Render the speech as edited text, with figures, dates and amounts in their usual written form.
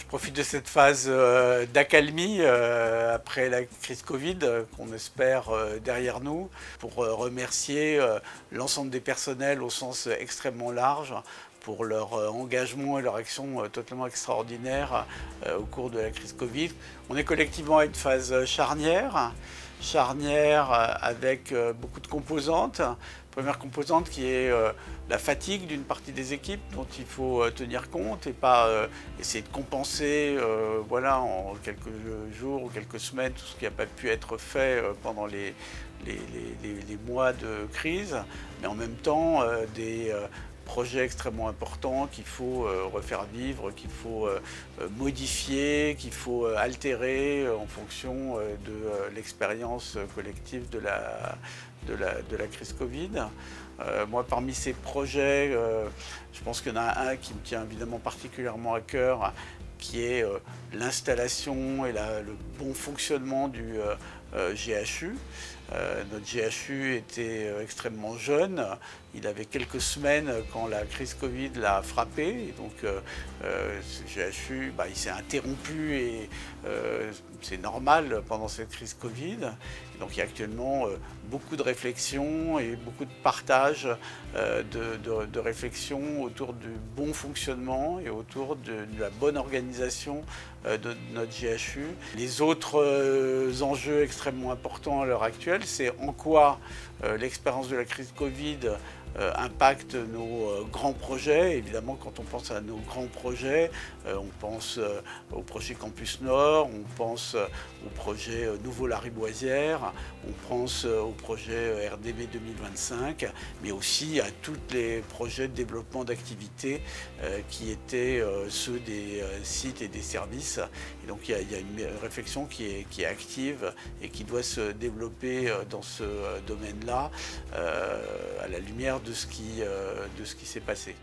Je profite de cette phase d'accalmie après la crise Covid qu'on espère derrière nous pour remercier l'ensemble des personnels au sens extrêmement large pour leur engagement et leur action totalement extraordinaire au cours de la crise Covid. On est collectivement à une phase charnière avec beaucoup de composantes. Première composante qui est la fatigue d'une partie des équipes dont il faut tenir compte et pas essayer de compenser voilà, en quelques jours ou quelques semaines tout ce qui n'a pas pu être fait pendant les mois de crise, mais en même temps des projets extrêmement importants qu'il faut refaire vivre, qu'il faut modifier, qu'il faut altérer en fonction de l'expérience collective de la crise Covid. Moi, parmi ces projets, je pense qu'il y en a un qui me tient évidemment particulièrement à cœur, qui est l'installation et le bon fonctionnement du GHU. Notre GHU était extrêmement jeune, il avait quelques semaines quand la crise Covid l'a frappé, et donc ce GHU il s'est interrompu et c'est normal pendant cette crise Covid. Et donc il y a actuellement beaucoup de réflexions et beaucoup de partage de réflexions autour du bon fonctionnement et autour de la bonne organisation de notre GHU. Les autres enjeux extrêmement importants à l'heure actuelle, c'est en quoi l'expérience de la crise Covid impacte nos grands projets. Évidemment, quand on pense à nos grands projets, on pense au projet Campus Nord, on pense au projet Nouveau Lariboisière, on pense au projet RDB 2025, mais aussi à tous les projets de développement d'activités qui étaient ceux des sites et des services. Et donc il y a une réflexion qui est active et qui doit se développer dans ce domaine-là à la lumière de ce qui s'est passé.